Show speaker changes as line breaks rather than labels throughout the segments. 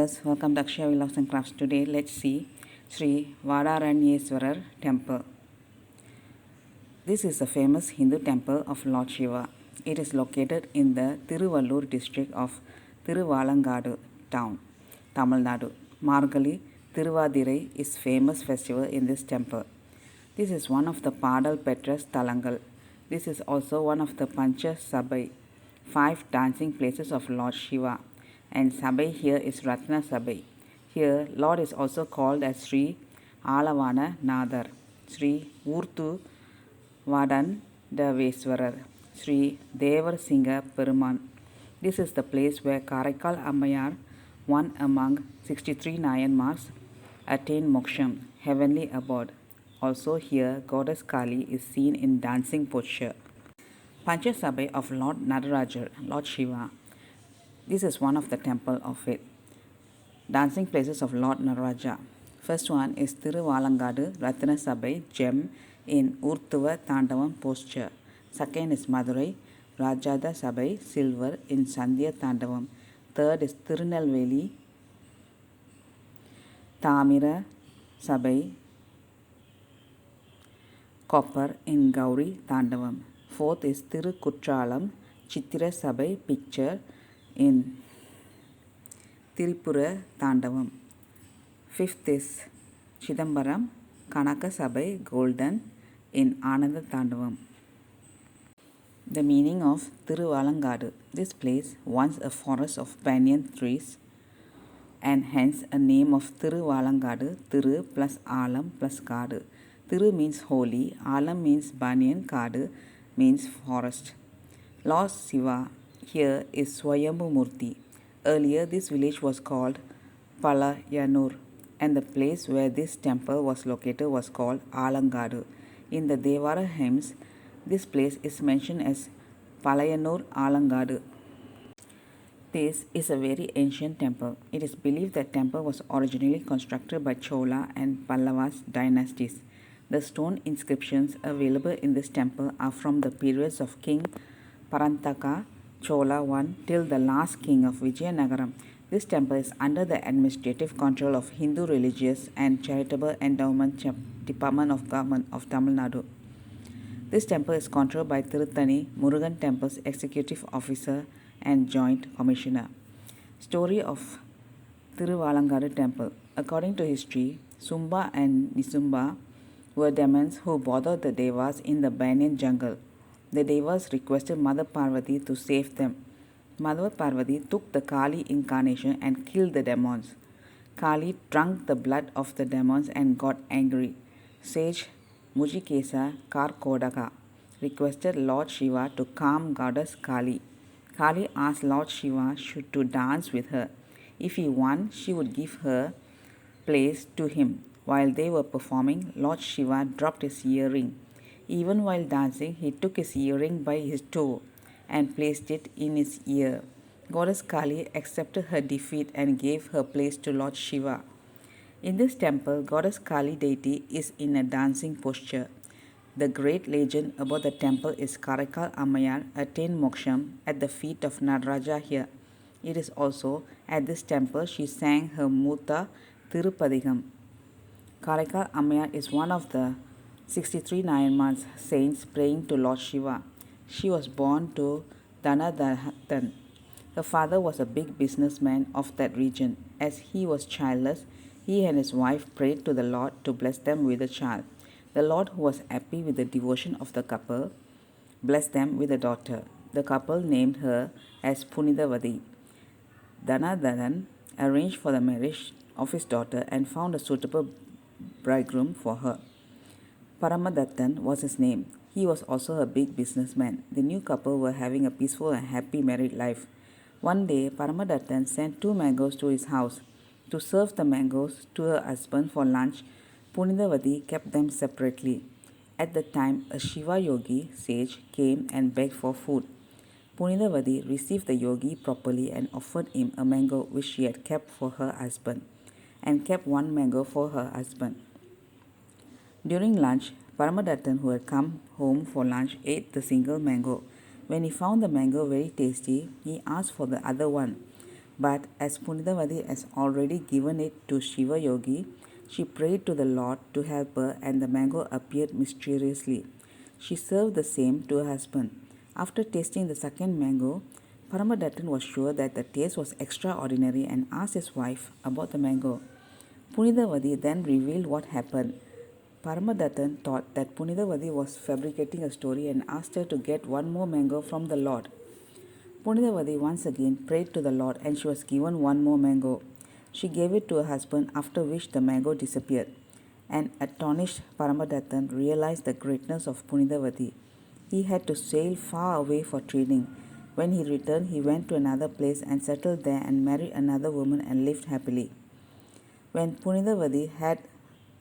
viewers, welcome to Akshaya Vlogs and Crafts. Today let's see Sri Vadaranyeswarer temple. This is a famous Hindu temple of Lord Shiva. It is located in the Thirvallur district of Thiruvalangadu town, Tamil Nadu. Margali Thiruvadirai is famous festival in this temple. This is one of the Padal Petras Talangal. This is also one of the Pancha Sabai, 5 dancing places of Lord Shiva. And Sabai here is Ratna Sabai. Here, Lord is also called as Sri Alavana Nadar, Sri Urtu Vadaranyeswarer, Sri Devar Singha Peruman. This is the place where Karaikal Ammayar, one among 63 Nayanmars, attained moksham, heavenly abode. Also here, Goddess Kali is seen in dancing posture. Pancha Sabai of Lord Nadarajar, Lord Shiva. This is one of the temple of it. Dancing places of Lord Nataraja. First one is Thiruvalangadu Ratna Sabai gem in Urtuva Tandavam posture. Second is Madurai Rajada Sabai silver in Sandhya Tandavam. Third is Tirunelveli Tamira Sabai copper in Gauri Tandavam. Fourth is Tirukutralam Chitira Sabai picture in Tirupura Tandavam. Fifth is Chidambaram Kanaka Sabai golden in Ananda Tandavam. The meaning of Thiruvalangadu. This place, once a forest of banyan trees, and hence a name of Thiruvalangadu, Thiru plus Alam plus Kadu. Thiru means holy, Alam means banyan, Kadu means forest. Lord Shiva here is Swayambhu Murti. Earlier this village was called Palayanur and the place where this temple was located was called Alangadu. In the Devara hymns, this place is mentioned as Palayanur Alangadu. This is a very ancient temple. It is believed that temple was originally constructed by Chola and Pallavas dynasties. The stone inscriptions available in this temple are from the periods of King Parantaka Chola I till the last king of Vijayanagaram. This temple is under the administrative control of Hindu Religious and Charitable Endowment Department of Government of Tamil Nadu. This temple is controlled by Tirutani Murugan Temple's Executive Officer and Joint Commissioner. Story of Thiruvalangadu Temple. According to history, Sumba and Nisumba were demons who bothered the Devas in the banyan jungle. The Devas requested Mother Parvati to save them. Mother Parvati took the Kali incarnation and killed the demons. Kali drank the blood of the demons and got angry. Sage Mujikesa Karkodaka requested Lord Shiva to calm goddess Kali. Kali asked Lord Shiva to dance with her. If he won, she would give her place to him. While they were performing, Lord Shiva dropped his earring. Even while dancing, he took his earring by his toe and placed it in his ear. Goddess Kali accepted her defeat and gave her place to Lord Shiva. In this temple, Goddess Kali deity is in a dancing posture. The great legend about the temple is Karaikal Ammayar attained moksham at the feet of Nadaraja here. It is also at this temple she sang her Muta Tirupadigam. Karaikal Ammayar is one of the 63 Nayanmars saints praying to Lord Shiva. She was born to Dhanadatan. Her father was a big businessman of that region. As he was childless, he and his wife prayed to the Lord to bless them with a child. The Lord, who was happy with the devotion of the couple, blessed them with a daughter. The couple named her as Punidavadi. Dhanadatan arranged for the marriage of his daughter and found a suitable bridegroom for her. Paramadattan was his name. He was also a big businessman. The new couple were having a peaceful and happy married life. One day, Paramadattan sent 2 mangoes to his house. To serve the mangoes to her husband for lunch, Punidavadi kept them separately. At the time, a Shiva yogi sage came and begged for food. Punidavadi received the yogi properly and offered him a mango which she had kept for her husband, and kept 1 mango for her husband. During lunch, Paramadattan, who had come home for lunch, ate the single mango. When he found the mango very tasty, he asked for the other one. But as Punithavati has already given it to Shiva Yogi, she prayed to the Lord to help her and the mango appeared mysteriously. She served the same to her husband. After tasting the second mango, Paramadattan was sure that the taste was extraordinary and asked his wife about the mango. Punithavati then revealed what happened. Paramadattan thought that Punithavati was fabricating a story and asked her to get one more mango from the Lord. Punithavati once again prayed to the Lord and she was given one more mango. She gave it to her husband, after which the mango disappeared. An astonished Paramadattan realized the greatness of Punithavati. He had to sail far away for training. When he returned, he went to another place and settled there and married another woman and lived happily. When Punithavati had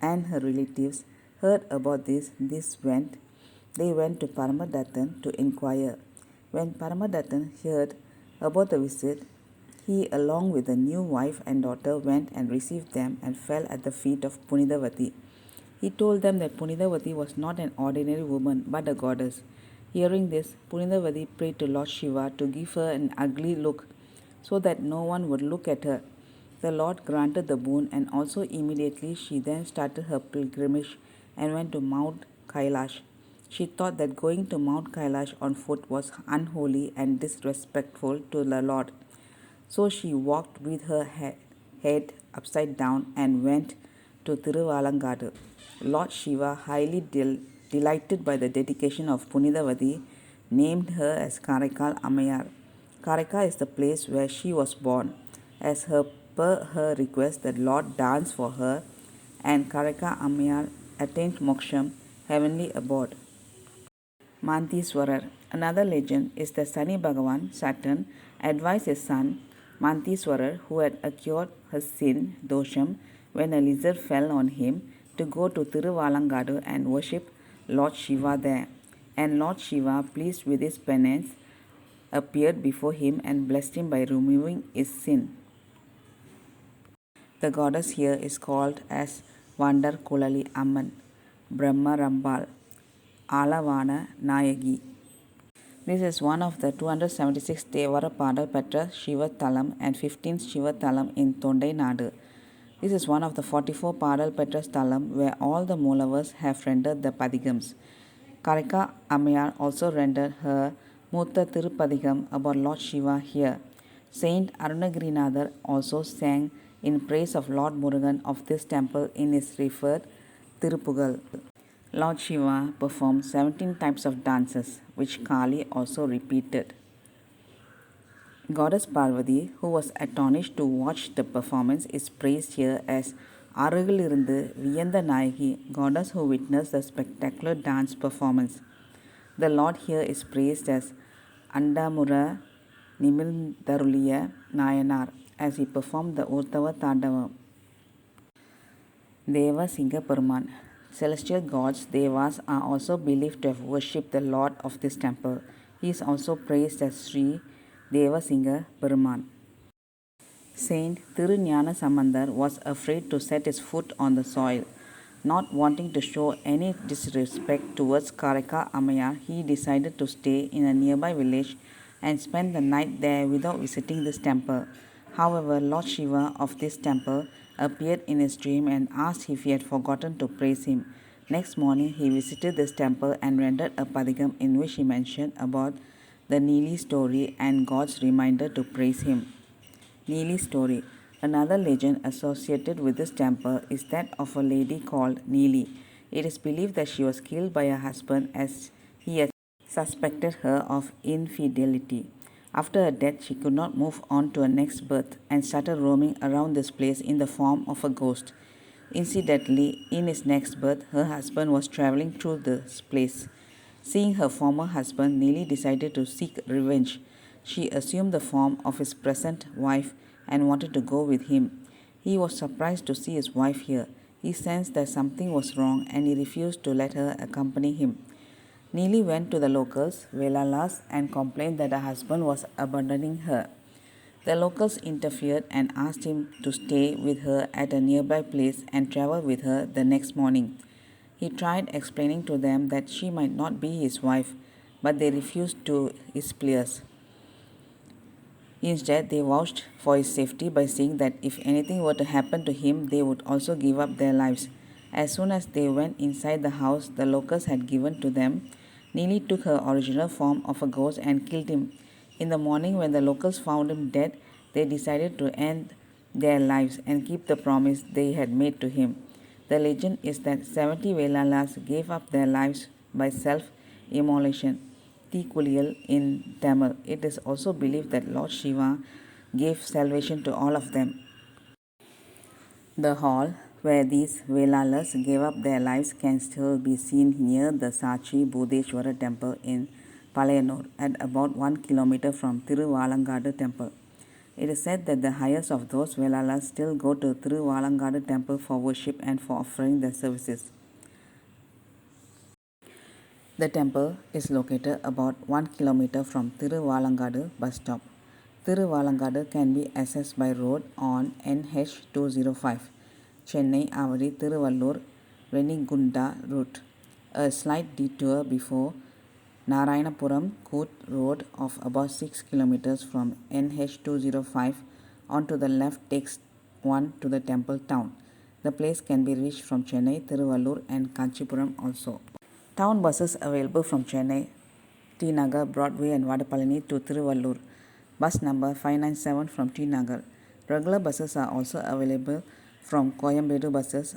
and her relatives heard about this, they went to Paramadattan to inquire. When Paramadattan heard about the visit, he, along with the new wife and daughter, went and received them and fell at the feet of Punithavati. He told them that Punithavati was not an ordinary woman but a goddess. Hearing this, Punithavati prayed to Lord Shiva to give her an ugly look so that no one would look at her. The Lord granted the boon, and also immediately she then started her pilgrimage and went to Mount Kailash. She thought that going to Mount Kailash on foot was unholy and disrespectful to the Lord. So she walked with her head upside down and went to Thiruvalangadu. Lord Shiva, highly delighted by the dedication of Punithavati, named her as Karaikal Ammayar. Karaika is the place where she was born. Per her request, the Lord danced for her, and Karaika Ammayar attained moksham, heavenly abode. Mantiswarar. Another legend is that Sani Bhagavan, Saturn, advised his son Mantiswarar, who had acquired his sin, dosham, when a lizard fell on him, to go to Thiruvalangadu and worship Lord Shiva there. And Lord Shiva, pleased with his penance, appeared before him and blessed him by removing his sin. The goddess here is called as Vandar Kulali Amman, Brahma Rambal, Alavana Nayagi. This is one of the 276 Devara Padal Petra Shiva Thalam and 15th Shiva Thalam in Thondai Nadu. This is one of the 44 Padal Petra Thalam where all the Moolavas have rendered the Padigams. Karika Ammayar also rendered her Mutta Tirupadigam about Lord Shiva here. Saint Arunagirinadar also sang in praise of Lord Murugan of this temple in his referred Tirupugal. Lord Shiva performed 17 types of dances, which Kali also repeated. Goddess Parvati, who was astonished to watch the performance, is praised here as Arugilirundu Viyanda Nayagi, goddess who witnessed the spectacular dance performance. The Lord here is praised as Andamura Nimildaruliya Nayanar as he performed the Urtava Tandavam. Deva Singha Peruman. Celestial gods, Devas, are also believed to have worshipped the Lord of this temple. He is also praised as Sri Deva Singha Peruman. Saint Thirunyana Sambandar was afraid to set his foot on the soil. Not wanting to show any disrespect towards Karika Ammayar, he decided to stay in a nearby village and spend the night there without visiting this temple. However, Lord Shiva of this temple appeared in his dream and asked if he had forgotten to praise him. Next morning, he visited this temple and rendered a padigam in which he mentioned about the Neeli story and God's reminder to praise him. Neeli story. Another legend associated with this temple is that of a lady called Neeli. It is believed that she was killed by her husband as he had suspected her of infidelity. After her death, she could not move on to her next birth and started roaming around this place in the form of a ghost. Incidentally, in his next birth, her husband was traveling through this place. Seeing her former husband, Neeli decided to seek revenge. She assumed the form of his present wife and wanted to go with him. He was surprised to see his wife here. He sensed that something was wrong and he refused to let her accompany him. Neeli went to the locals, Velalas, and complained that her husband was abandoning her. The locals interfered and asked him to stay with her at a nearby place and travel with her the next morning. He tried explaining to them that she might not be his wife, but they refused to his pleas. Instead, they vouched for his safety by saying that if anything were to happen to him, they would also give up their lives. As soon as they went inside the house the locust had given to them, Neely took her original form of a ghost and killed him. In the morning, when the locals found him dead, they decided to end their lives and keep the promise they had made to him. The legend is that 70 Velalas gave up their lives by self-immolation, Tikuliyal in Tamil. It is also believed that Lord Shiva gave salvation to all of them. The hall where these Velalas gave up their lives can still be seen near the Sachi Budeshwara temple in Palayanur, at about 1 kilometer from Thiruvalangadu temple. It is said that the highest of those Velalas still go to Thiruvalangadu temple for worship and for offering their services. The temple is located about 1 kilometer from Thiruvalangadu bus stop. Thiruvalangadu can be accessed by road on NH205, Chennai Avadi Thirvallur Renigunda route. A slight detour before Narayanapuram Koot road of about 6 kilometers from NH205 onto the left takes one to the temple town. The place can be reached from Chennai, Thirvallur and Kanchipuram also. Town buses available from Chennai, T Nagar, Broadway and Vadapalani to Thirvallur. Bus number 597 from T Nagar. Regular buses are also available from Coimbatore. Buses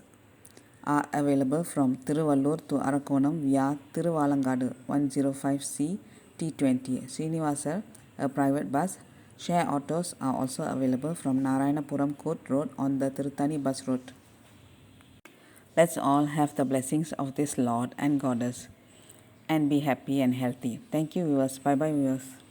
are available from Thiruvallur to Arakonam via Thiruvalangadu 105C T20. Srinivasar, a private bus. Share autos are also available from Narayanapuram Court Road on the Tirutani bus route. Let's all have the blessings of this Lord and Goddess and be happy and healthy. Thank you, viewers. Bye bye, viewers.